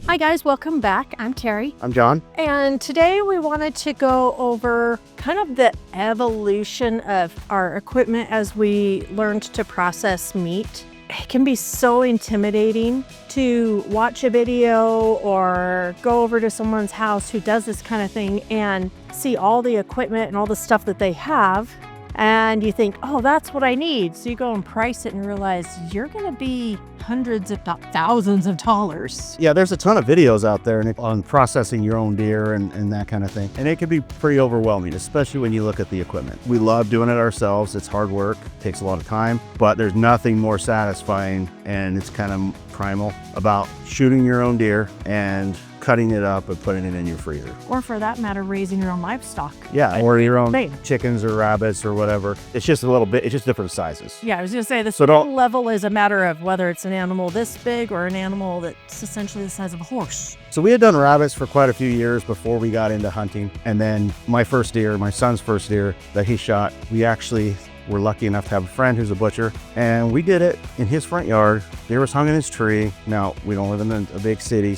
Hi guys, welcome back. I'm Terry. I'm John. And today we wanted to go over kind of the evolution of our equipment as we learned to process meat. It can be so intimidating to watch a video or go over to someone's house who does this kind of thing and see all the equipment and all the stuff that they have. And you think, oh, that's what I need. So you go and price it and realize you're going to be hundreds, if not thousands of dollars. Yeah, there's a ton of videos out there on processing your own deer and that kind of thing. And it can be pretty overwhelming, especially when you look at the equipment. We love doing it ourselves. It's hard work, takes a lot of time, but there's nothing more satisfying, and it's kind of primal, about shooting your own deer and cutting it up and putting it in your freezer. Or for that matter, raising your own livestock. Yeah, or your own Same. chickens or rabbits or whatever. It's just a little bit, it's just different sizes. Yeah, I was going to say the So don't- level is a matter of whether it's an animal this big or an animal that's essentially the size of a horse. So we had done rabbits for quite a few years before we got into hunting. And then my first deer, my son's first deer that he shot, we actually were lucky enough to have a friend who's a butcher, and we did it in his front yard. Deer was hung in his tree. Now, we don't live in a big city,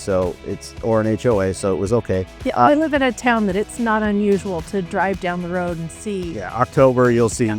or an HOA, so it was okay. Yeah, I live in a town that it's not unusual to drive down the road and see. Yeah, October, you'll see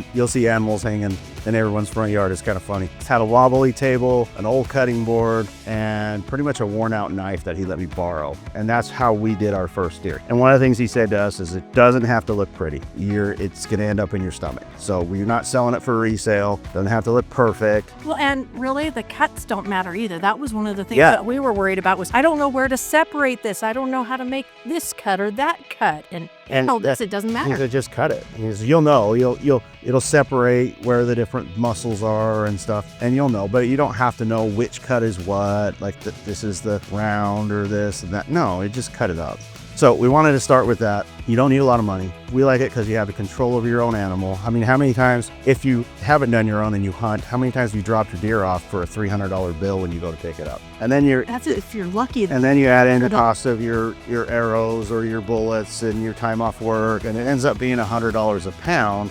animals hanging in everyone's front yard. It's kind of funny. It had a wobbly table, an old cutting board, and pretty much a worn out knife that he let me borrow. And that's how we did our first deer. And one of the things he said to us is it doesn't have to look pretty. It's gonna end up in your stomach. So we're not selling it for resale. Doesn't have to look perfect. Well, and really the cuts don't matter either. That was one of the things Yeah. that we were worried about was, I don't know where to separate this. I don't know how to make this cut or that cut. And it doesn't He matter. said, just cut it. He says, you'll know, it'll separate where the different muscles are and stuff, and you'll know, but you don't have to know which cut is what, like this is the round or this and that. No, you just cut it up. So we wanted to start with that. You don't need a lot of money. We like it because you have the control of your own animal. I mean, how many times, if you haven't done your own and you hunt, how many times have you dropped your deer off for a $300 bill when you go to pick it up? And then That's if you're lucky. and then you add in the cost of your arrows or your bullets and your time off work, and it ends up being $100 a pound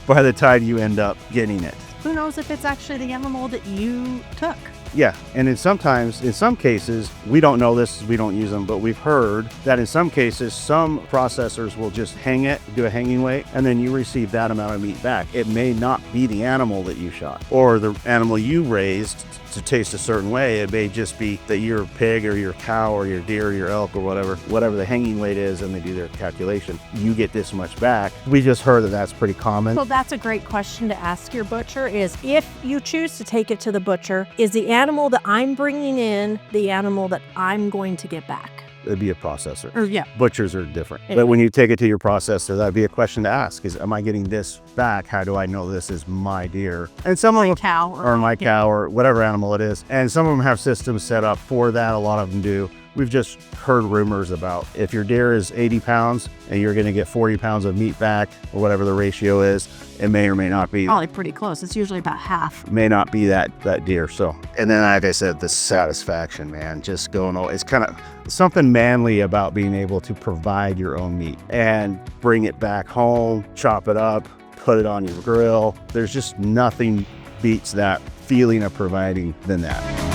by the time you end up getting it. Who knows if it's actually the animal that you took? Yeah, and in some cases, we don't know this, we don't use them, but we've heard that in some cases, some processors will just hang it, do a hanging weight, and then you receive that amount of meat back. It may not be the animal that you shot or the animal you raised to taste a certain way. It may just be that your pig or your cow or your deer or your elk or whatever the hanging weight is, and they do their calculation. You get this much back. We just heard that that's pretty common. Well, that's a great question to ask your butcher is, if you choose to take it to the butcher, is the animal that I'm bringing in the animal that I'm going to get back? It'd be a processor. Or, yeah. Butchers are different. Anyway. But when you take it to your processor, that'd be a question to ask is, am I getting this back? How do I know this is my deer? And some of them, Cow or my cow or whatever animal it is. And some of them have systems set up for that. A lot of them do. We've just heard rumors about if your deer is 80 pounds and you're going to get 40 pounds of meat back, or whatever the ratio is, it may or may not be. Probably pretty close. It's usually about half. May not be that deer. So, and then like I said, the satisfaction, man, just going, it's kind of something manly about being able to provide your own meat and bring it back home, chop it up, put it on your grill. There's just nothing beats that feeling of providing than that.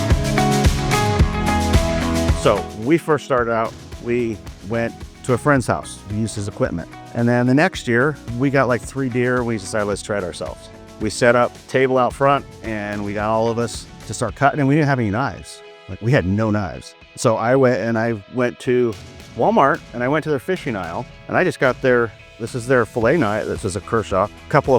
So when we first started out, we went to a friend's house. We used his equipment. And then the next year, we got like 3 deer. We decided, let's try it ourselves. We set up a table out front, and we got all of us to start cutting, and we didn't have any knives. Like, we had no knives. So I went to Walmart, and I went to their fishing aisle, and I just got this is their fillet knife. This is a Kershaw. A couple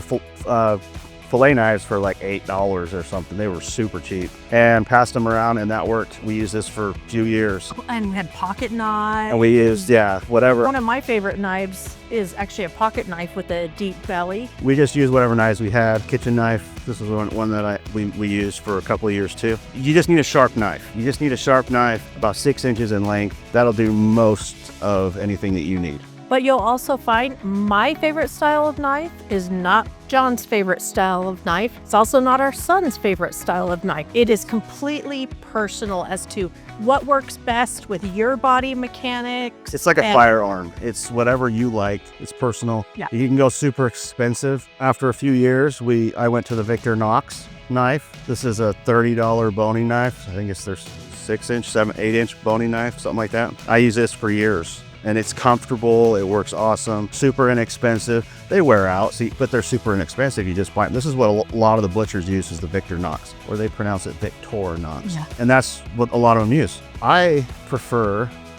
of fillet knives for like $8 or something. They were super cheap, and passed them around, and that worked. We used this for a few years. And we had pocket knives. And we used, whatever. One of my favorite knives is actually a pocket knife with a deep belly. We just used whatever knives we had. Kitchen knife. This is one that we used for a couple of years too. You just need a sharp knife. You just need a sharp knife, about 6 inches in length. That'll do most of anything that you need. But you'll also find my favorite style of knife is not John's favorite style of knife. It's also not our son's favorite style of knife. It is completely personal as to what works best with your body mechanics. It's like a firearm. It's whatever you like. It's personal. Yeah. You can go super expensive. After a few years, I went to the Victor Knox knife. This is a $30 boning knife. I think it's their 6-inch, 8-inch boning knife, something like that. I use this for years. And it's comfortable, it works awesome, super inexpensive. They wear out, but they're super inexpensive. You just buy them. This is what a lot of the butchers use, is the Victorinox, or they pronounce it Victorinox. Yeah. And that's what a lot of them use. I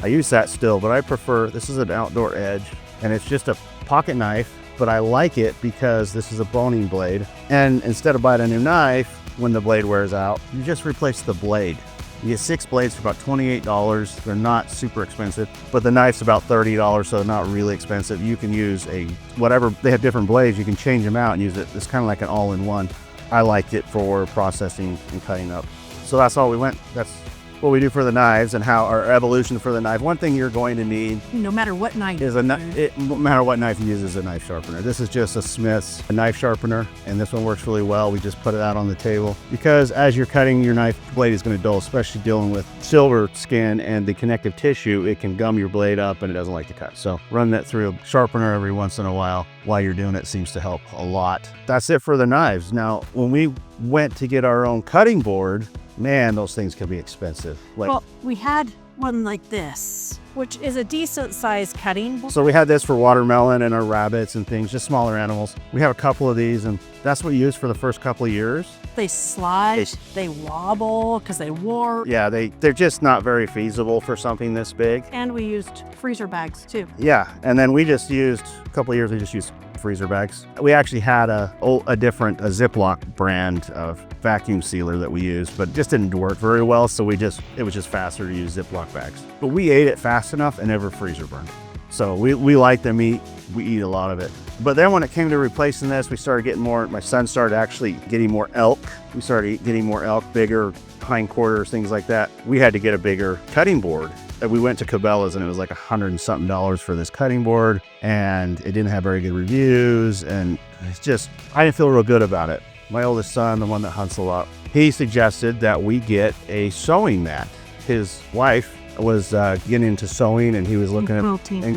use that still, but I prefer, this is an outdoor edge, and it's just a pocket knife, but I like it because this is a boning blade. And instead of buying a new knife, when the blade wears out, you just replace the blade. You get 6 blades for about $28. They're not super expensive, but the knife's about $30, so not really expensive. You can use whatever, they have different blades, you can change them out and use it. It's kind of like an all-in-one. I liked it for processing and cutting up. So that's all we went. That's what we do for the knives and how our evolution for the knife. One thing you're going to need, No matter what knife. no matter what knife you use, is a knife sharpener. This is just a Smith's knife sharpener, and this one works really well. We just put it out on the table because as you're cutting your knife, the blade is going to dull, especially dealing with silver skin and the connective tissue. It can gum your blade up and it doesn't like to cut. So run that through a sharpener every once in a while you're doing it. Seems to help a lot. That's it for the knives. Now, when we went to get our own cutting board, man, those things can be expensive. Well, we had one like this, which is a decent sized cutting board. So we had this for watermelon and our rabbits and things, just smaller animals. We have a couple of these, and that's what we used for the first couple of years. They slide, they wobble because they warp. Yeah, they're just not very feasible for something this big. And we used freezer bags too. Yeah, and then we just used, a couple of years, we just used freezer bags. We actually had a different Ziploc brand of vacuum sealer that we used, but it just didn't work very well, so it was just faster to use Ziploc bags. But we ate it fast enough and never freezer burned. So we like the meat, we eat a lot of it. But then when it came to replacing this, we started getting more, my son started actually getting more elk. We started getting more elk, bigger hindquarters, things like that. We had to get a bigger cutting board. And we went to Cabela's and it was like $100 and something for this cutting board, and it didn't have very good reviews, and it's just, I didn't feel real good about it. My oldest son, the one that hunts a lot, he suggested that we get a sewing mat. His wife was getting into sewing, and he was looking at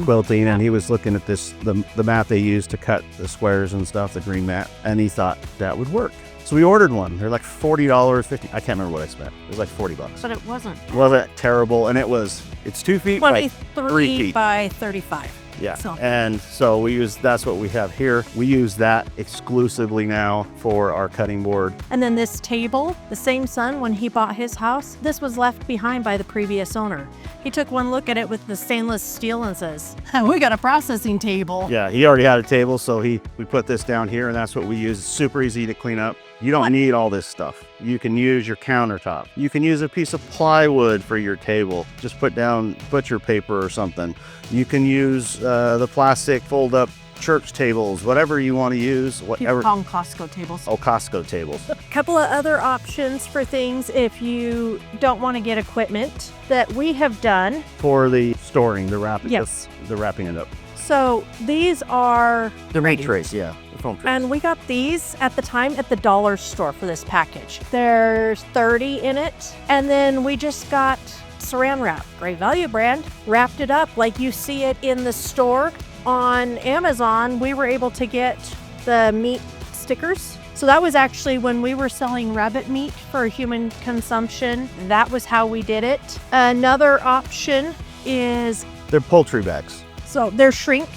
quilting, and he was looking at the mat they use to cut the squares and stuff, the green mat, and he thought that would work. So we ordered one. They're like $40, $50. I can't remember what I spent. It was like $40. But it wasn't. It wasn't terrible, and it's 2 feet by 3 feet. by 35. Yeah, and so that's what we have here. We use that exclusively now for our cutting board. And then this table, the same son, when he bought his house, this was left behind by the previous owner. He took one look at it with the stainless steel and says, we got a processing table. Yeah, he already had a table, so we put this down here, and that's what we use. It's super easy to clean up. You don't need all this stuff. You can use your countertop. You can use a piece of plywood for your table. Just put down butcher paper or something. You can use the plastic fold-up church tables, whatever you want to use. Whatever. You call them Costco tables. Oh, Costco tables. A couple of other options for things if you don't want to get equipment that we have done. For the storing, the wrapping. Yes. The wrapping it up. So these are the meat trays, yeah. The foam trays. And we got these at the time at the dollar store for this package. There's 30 in it. And then we just got Saran Wrap, Great Value brand, wrapped it up like you see it in the store. On Amazon, we were able to get the meat stickers. So that was actually when we were selling rabbit meat for human consumption. That was how we did it. Another option is... They're poultry bags. So they're shrink.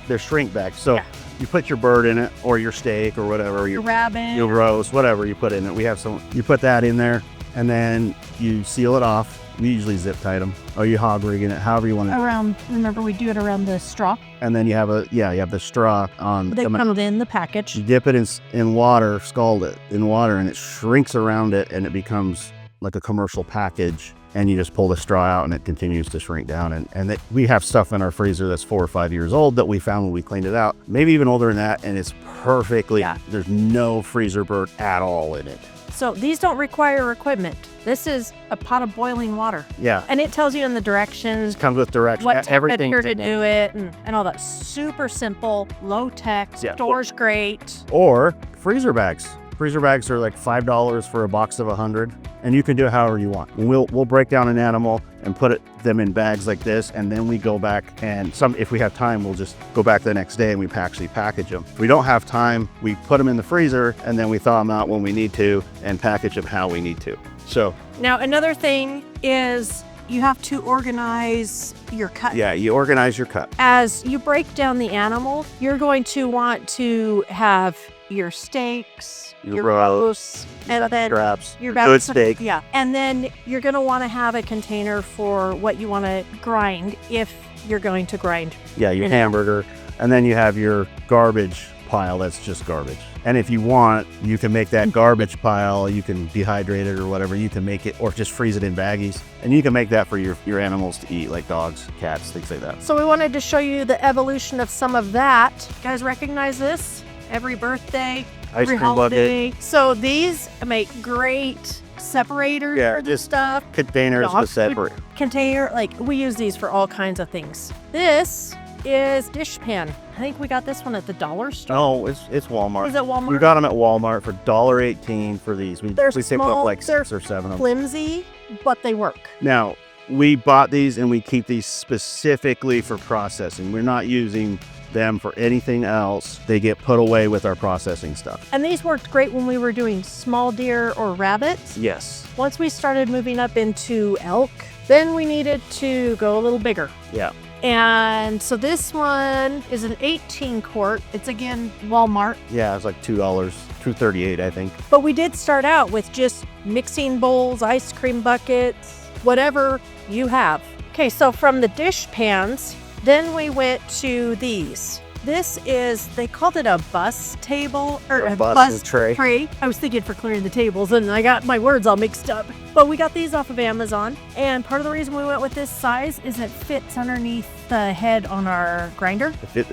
They're shrink bags. So you put your bird in it, or your steak, or whatever. Your rabbit. Your roast, whatever you put in it. We have some, you put that in there, and then you seal it off. We usually zip tie them, or you hog rigging it, however you want to. Remember we do it around the straw. And then you have the straw on. They come in the package. You dip it in water, scald it in water, and it shrinks around it, and it becomes like a commercial package. And you just pull the straw out and it continues to shrink down. And we have stuff in our freezer that's 4 or 5 years old that we found when we cleaned it out. Maybe even older than that, and it's perfectly, there's no freezer burn at all in it. So these don't require equipment. This is a pot of boiling water. Yeah. And it tells you in the directions. It comes with directions. What everything temperature to do it and all that. Super simple, low tech, stores great. Or freezer bags. Freezer bags are like $5 for a box of 100, and you can do it however you want. We'll break down an animal and put them in bags like this, and then we go back and if we have time, we'll just go back the next day and we actually package them. If we don't have time, we put them in the freezer and then we thaw them out when we need to and package them how we need to. So Now, another thing is you have to organize your cut. yeah, you organize your cut. As you break down the animal, you're going to want to have your steaks, Your your roasts, roasts, and then Straps, your good steak. Yeah. And then you're going to want to have a container for what you want to grind if you're going to grind. Yeah, your And- hamburger. And then you have your garbage pile that's just garbage. And if you want, you can make that garbage pile, you can dehydrate it or whatever, you can make it, or just freeze it in baggies. And you can make that for your animals to eat, like dogs, cats, things like that. So we wanted to show you the evolution of some of that. You guys recognize this? Every birthday, Ice every cream bucket. holiday. So these make great separators Yeah, for this just stuff. Containers Dog to separate. Container, like we use these for all kinds of things. This is dish pan. I think we got this one at the dollar store. No, it's Walmart. Is it Walmart? We got them at Walmart for $1.18 for these. They're we picked small, up like they're 6 or 7 of them. flimsy, but they work. Now, we bought these and we keep these specifically for processing. We're not using them for anything else. They get put away with our processing stuff. And these worked great when we were doing small deer or rabbits. Yes. Once we started moving up into elk, then we needed to go a little bigger. Yeah. And so this one is an 18 quart. It's again Walmart. Yeah, it's like $2, $2.38, I think. But we did start out with just mixing bowls, ice cream buckets, whatever you have. Okay, so from the dish pans, then we went to these. This is, they called it a bus table or a bus tray. I was thinking for clearing the tables and I got my words all mixed up. But we got these off of Amazon. And part of the reason we went with this size is it fits underneath the head on our grinder. It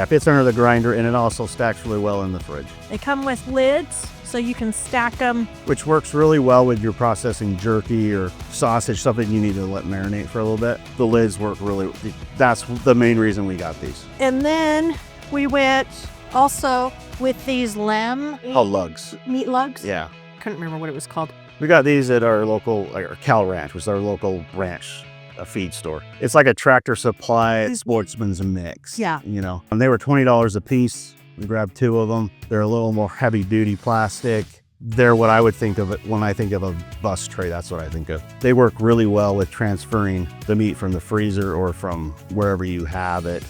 fits under the grinder, and it also stacks really well in the fridge, They come with lids so you can stack them. which works really well with your processing jerky or sausage, something you need to let marinate for a little bit. The lids work really, that's the main reason we got these. And then we went also with these lamb Lugs. meat lugs. Yeah. Couldn't remember what it was called. We got these at our local, like our Cal Ranch, which is our local ranch, a feed store. It's like a Tractor Supply Sportsman's Mix. Yeah. You know, and they were $20 a piece. We grabbed 2 of them. They're a little more heavy duty plastic. They're what I would think of it when I think of a bus tray. That's what I think of. They work really well with transferring the meat from the freezer or from wherever you have it,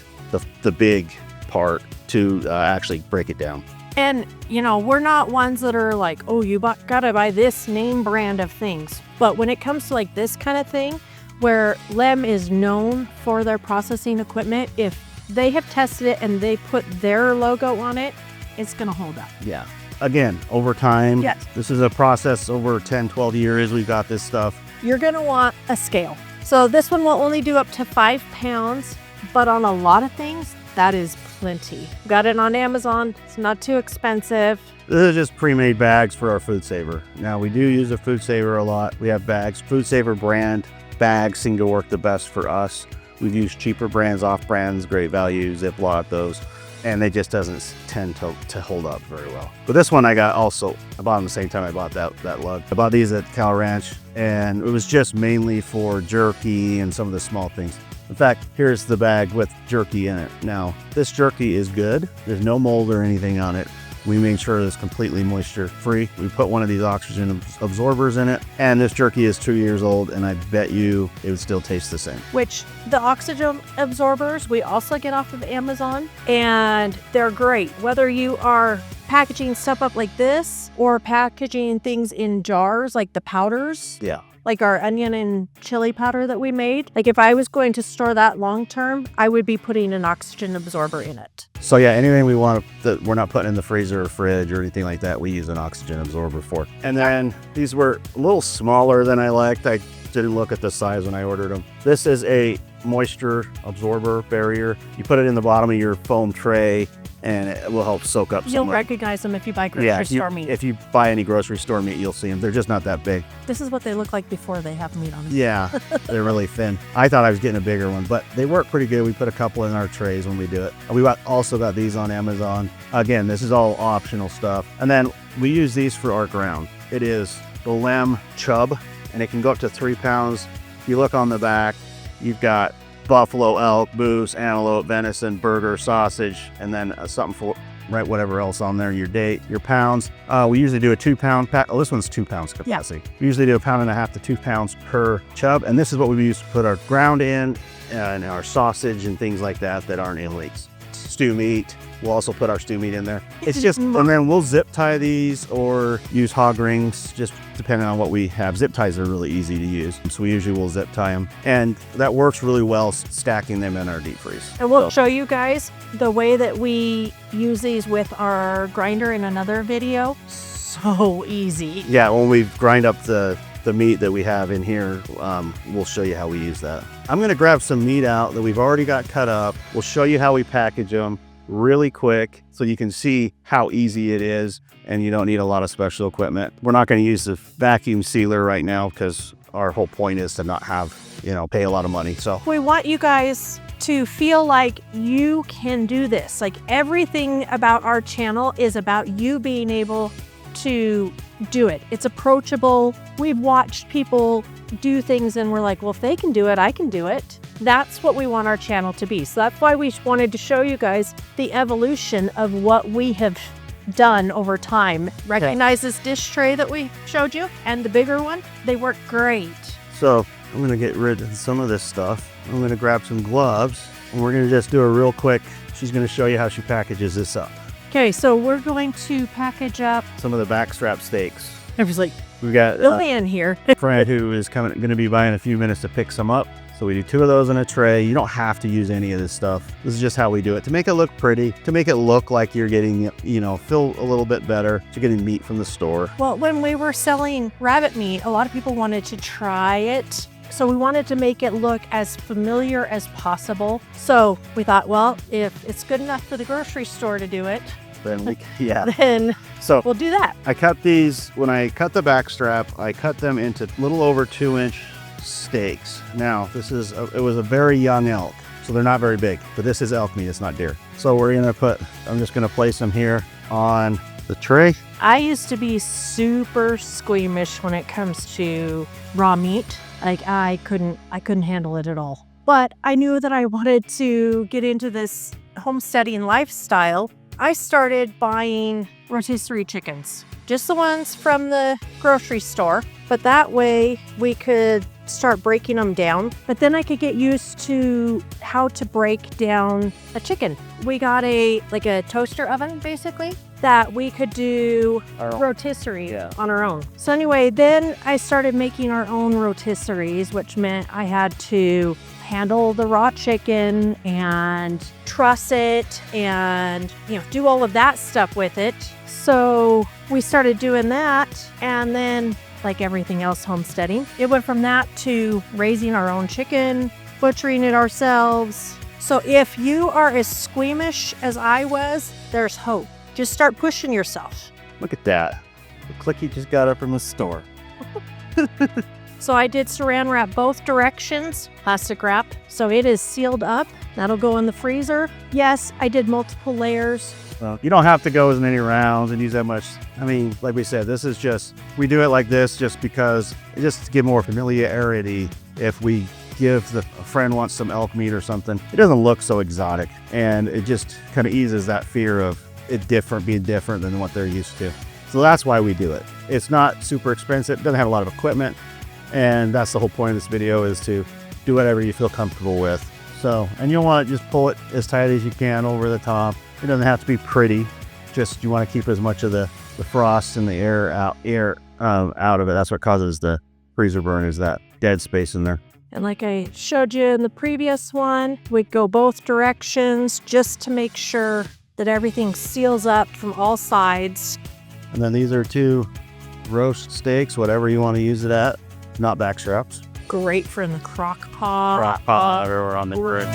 the big part, to actually break it down. And, you know, we're not ones that are like, oh, you gotta buy this name brand of things. But when it comes to like this kind of thing, where Lem is known for their processing equipment, if they have tested it and they put their logo on it, it's gonna hold up. Yeah. Again, over time. Yes. This is a process over 10, 12 years. We've got this stuff. You're gonna want a scale. So this one will only do up to 5 pounds, but on a lot of things, that is plenty. Got it on Amazon. It's not too expensive. This is just pre-made bags for our FoodSaver. Now, we do use a FoodSaver a lot. We have bags. FoodSaver brand bags seem to work the best for us. We've used cheaper brands, off brands, Great Value, Ziploc, those, and they just doesn't tend to hold up very well. But this one I bought them the same time I bought that lug. I bought these at Cal Ranch, and it was just mainly for jerky and some of the small things. In fact, here's the bag with jerky in it. Now, this jerky is good. There's no mold or anything on it. We made sure it's completely moisture free. We put one of these oxygen absorbers in it, and this jerky is 2 years old, and I bet you it would still taste the same. Which the oxygen absorbers we also get off of Amazon, and they're great. Whether you are packaging stuff up like this or packaging things in jars like the powders. Yeah. Like our onion and chili powder that we made. Like if I was going to store that long term, I would be putting an oxygen absorber in it. So yeah, anything we want that we're not putting in the freezer or fridge or anything like that, we use an oxygen absorber for. And then these were a little smaller than I liked. I didn't look at the size when I ordered them. This is a moisture absorber barrier. You put it in the bottom of your foam tray, and it will help soak up some. You'll recognize them if you buy grocery store meat. If you buy any grocery store meat, you'll see them. They're just not that big. This is what they look like before they have meat on them. Yeah, they're really thin. I thought I was getting a bigger one, but they work pretty good. We put a couple in our trays when we do it. We also got these on Amazon. Again, this is all optional stuff. And then we use these for our ground. It is the Lem Chub, and it can go up to 3 pounds. If you look on the back, you've got buffalo, elk, moose, antelope, venison, burger, sausage, and then something for write whatever else on there, your date, your pounds. We usually do a 2 pound pack. Oh, this one's 2 pounds capacity. Yeah. We usually do 1.5 pounds to 2 pounds per chub. And this is what we use to put our ground in and our sausage and things like that aren't in leaks. Stew meat. We'll also put our stew meat in there. It's just, and then we'll zip tie these or use hog rings, just depending on what we have. Zip ties are really easy to use. So we usually will zip tie them. And that works really well stacking them in our deep freeze. And we'll show you guys the way that we use these with our grinder in another video. So easy. Yeah, when we grind up the meat that we have in here, we'll show you how we use that. I'm gonna grab some meat out that we've already got cut up. We'll show you how we package them really quick so you can see how easy it is and you don't need a lot of special equipment. We're not gonna use the vacuum sealer right now because our whole point is to not have, pay a lot of money. So we want you guys to feel like you can do this. Like everything about our channel is about you being able to do it. It's approachable. We've watched people do things and we're like, well, if they can do it, I can do it. That's what we want our channel to be. So that's why we wanted to show you guys the evolution of what we have done over time. Recognize this dish tray that we showed you and the bigger one? They work great. So I'm gonna get rid of some of this stuff. I'm gonna grab some gloves and we're gonna just do a real quick, she's gonna show you how she packages this up. Okay, so we're going to package up some of the backstrap steaks. Everybody's like, we got in here. Fred, who is going to be buying a few minutes to pick some up. So we do 2 of those in a tray. You don't have to use any of this stuff. This is just how we do it to make it look pretty, to make it look like you're getting, feel a little bit better. You're getting meat from the store. Well, when we were selling rabbit meat, a lot of people wanted to try it. So we wanted to make it look as familiar as possible. So we thought, well, if it's good enough for the grocery store to do it, then so we'll do that. I cut these, when I cut the back strap, I cut them into a little over 2-inch steaks. Now, it was a very young elk, so they're not very big, but this is elk meat, it's not deer. So I'm just gonna place them here on the tray. I used to be super squeamish when it comes to raw meat. Like I couldn't handle it at all. But I knew that I wanted to get into this homesteading lifestyle. I started buying rotisserie chickens, just the ones from the grocery store, but that way we could start breaking them down. But then I could get used to how to break down a chicken. We got a toaster oven basically that we could do rotisserie on our own. So anyway, then I started making our own rotisseries, which meant I had to handle the raw chicken and truss it and do all of that stuff with it. So we started doing that, and then like everything else homesteading, it went from that to raising our own chicken, butchering it ourselves. So if you are as squeamish as I was, there's hope. Just start pushing yourself. Look at that. The clicky just got up from the store. So I did saran wrap both directions, plastic wrap. So it is sealed up. That'll go in the freezer. Yes, I did multiple layers. Well, you don't have to go as many rounds and use that much. I mean, like we said, we do it like this just because, just to give more familiarity. If we give a friend wants some elk meat or something, it doesn't look so exotic. And it just kind of eases that fear of it being different than what they're used to. So that's why we do it. It's not super expensive. It doesn't have a lot of equipment. And that's the whole point of this video, is to do whatever you feel comfortable with. So, and you'll want to just pull it as tight as you can over the top. It doesn't have to be pretty. Just, you want to keep as much of the frost and the air out of it. That's what causes the freezer burn, is that dead space in there. And like I showed you in the previous one, we go both directions just to make sure that everything seals up from all sides. And then these are 2 roast steaks, whatever you want to use it at. Not back straps. Great for in the crock pot. Crock pot or on the grill.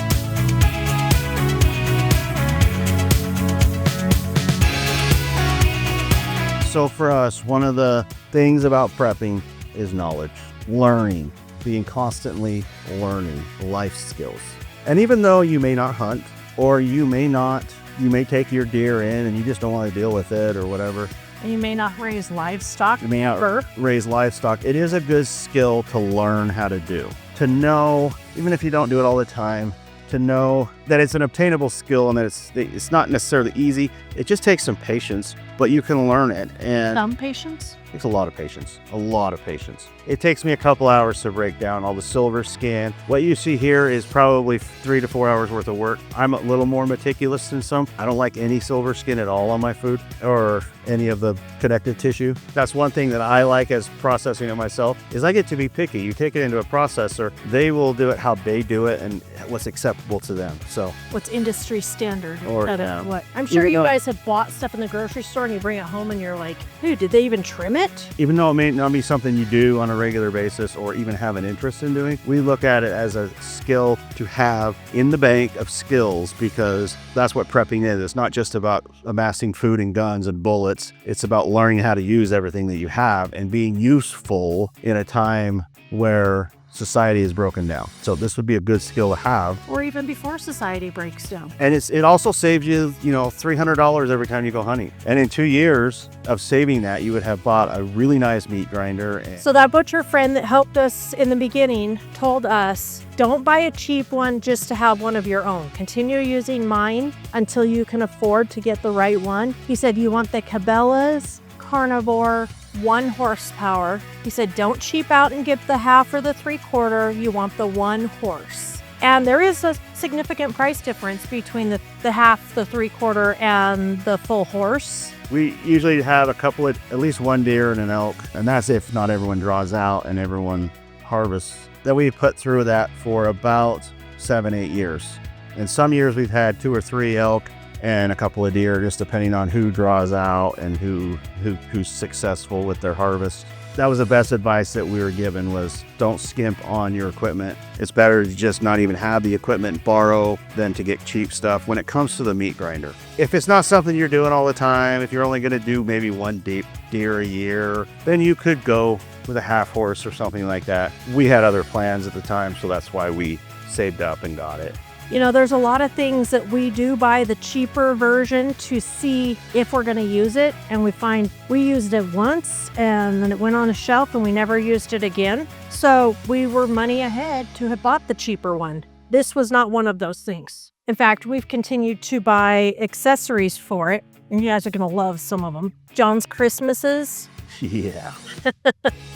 So for us, one of the things about prepping is knowledge, learning, being constantly learning life skills. And even though you may not hunt, or you may take your deer in and you just don't want to deal with it or whatever. And you may not raise livestock. You may not raise livestock. It is a good skill to learn how to do. To know, even if you don't do it all the time, to know that it's an obtainable skill and that it's not necessarily easy. It just takes some patience, but you can learn it. And Some patience? it takes a lot of patience, a lot of patience. It takes me a couple hours to break down all the silver skin. What you see here is probably 3 to 4 hours worth of work. I'm a little more meticulous than some. I don't like any silver skin at all on my food or any of the connective tissue. That's one thing that I like as processing it myself, is I get to be picky. You take it into a processor, they will do it how they do it and what's acceptable to them. So What's industry standard? Or, instead of yeah. what? I'm sure Even you though- guys have bought stuff in the grocery store and you bring it home and you're like, dude, did they even trim it? even though it may not be something you do on a regular basis or even have an interest in doing, we look at it as a skill to have in the bank of skills, because that's what prepping is. It's not just about amassing food and guns and bullets. It's about learning how to use everything that you have and being useful in a time where society is broken down. So this would be a good skill to have. Or even before society breaks down. And it also saves you, $300 every time you go hunting. And in 2 years of saving that, you would have bought a really nice meat grinder. And So that butcher friend that helped us in the beginning told us, don't buy a cheap one just to have one of your own. Continue using mine until you can afford to get the right one. He said, you want the Cabela's Carnivore 1 horsepower. He said, don't cheap out and get the half or the 3/4. You want the 1 horse. And there is a significant price difference between the half, the 3/4, and the full horse. we usually have at least one deer and an elk. And that's if not everyone draws out and everyone harvests. That we put through that for about 7-8 years. And some years we've had 2 or 3 elk and a couple of deer, just depending on who draws out and who's successful with their harvest. That was the best advice that we were given, was don't skimp on your equipment. It's better to just not even have the equipment, borrow, than to get cheap stuff when it comes to the meat grinder. If it's not something you're doing all the time, if you're only going to do maybe 1 deer a year, then you could go with a half horse or something like that. We had other plans at the time, so that's why we saved up and got it. There's a lot of things that we do buy the cheaper version to see if we're going to use it. And we find we used it once and then it went on a shelf and we never used it again. So we were money ahead to have bought the cheaper one. This was not one of those things. In fact, we've continued to buy accessories for it. And you guys are going to love some of them. John's Christmases. Yeah.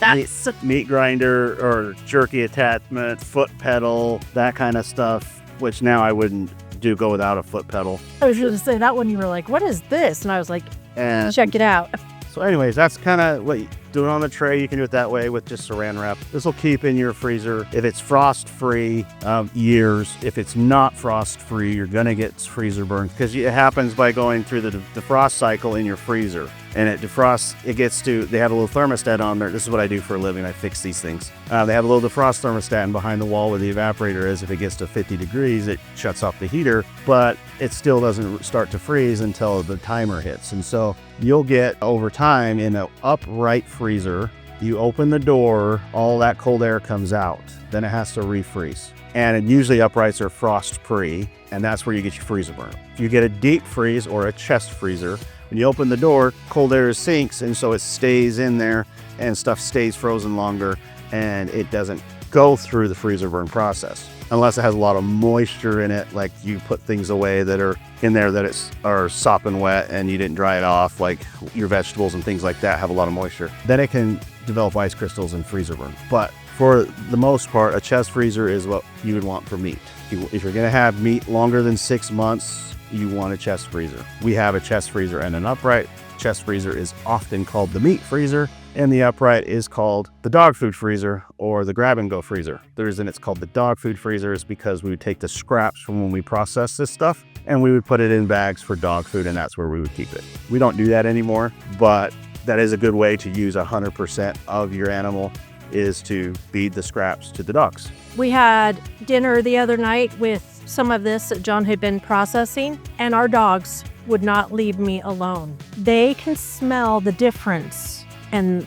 That's Meat grinder or jerky attachment, foot pedal, that kind of stuff, which now I wouldn't go without a foot pedal. I was going to say that one. You were like, what is this? And I was like, And check it out. so anyways, that's kind of what you do it on the tray. You can do it that way with just saran wrap. This will keep in your freezer. If it's frost free, years. If it's not frost free, you're going to get freezer burn, because it happens by going through the defrost cycle in your freezer. And it defrosts, they have a little thermostat on there. This is what I do for a living. I fix these things. They have a little defrost thermostat, and behind the wall where the evaporator is, if it gets to 50 degrees, it shuts off the heater, but it still doesn't start to freeze until the timer hits. And so you'll get, over time, in an upright freezer, you open the door, all that cold air comes out. Then it has to refreeze. And usually uprights are frost free, and that's where you get your freezer burn. If you get a deep freeze or a chest freezer, when you open the door, cold air sinks, and so it stays in there and stuff stays frozen longer, and it doesn't go through the freezer burn process unless it has a lot of moisture in it, like you put things away that are in there that are sopping wet and you didn't dry it off, like your vegetables and things like that have a lot of moisture. Then it can develop ice crystals and freezer burn. But for the most part, a chest freezer is what you would want for meat. If you're going to have meat longer than 6 months, you want a chest freezer. We have a chest freezer and an upright. Chest freezer is often called the meat freezer, and the upright is called the dog food freezer or the grab and go freezer. The reason it's called the dog food freezer is because we would take the scraps from when we process this stuff and we would put it in bags for dog food, and that's where we would keep it. We don't do that anymore, but that is a good way to use 100% of your animal, is to feed the scraps to the dogs. We had dinner the other night with some of this that John had been processing, and our dogs would not leave me alone. They can smell the difference, and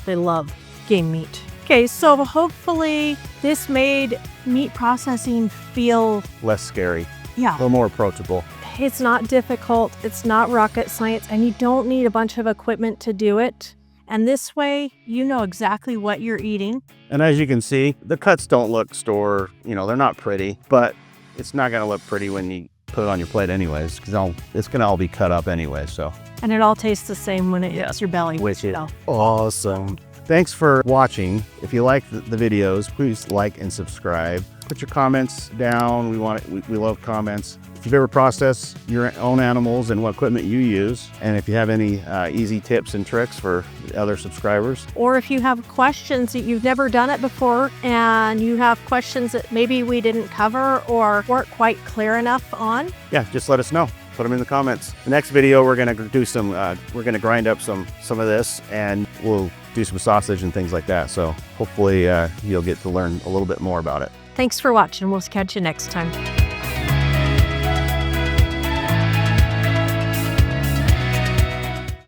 they love game meat. Okay, so hopefully this made meat processing feel, Less scary, a yeah, little more approachable. it's not difficult, it's not rocket science, and you don't need a bunch of equipment to do it. And this way, you know exactly what you're eating. And as you can see, the cuts don't look they're not pretty, but it's not gonna look pretty when you put it on your plate anyways, because it's gonna all be cut up anyway, so. And it all tastes the same when it hits your belly. Which is So, awesome. Thanks for watching. If you like the videos, please like and subscribe. Put your comments down. We love comments. If you've ever processed your own animals and what equipment you use, and if you have any easy tips and tricks for other subscribers. or if you have questions that you've never done it before and you have questions that maybe we didn't cover or weren't quite clear enough on, Yeah, just let us know. Put them in the comments. The next video, we're gonna do some, we're gonna grind up some of this, and we'll do some sausage and things like that. So hopefully you'll get to learn a little bit more about it. thanks for watching. We'll catch you next time.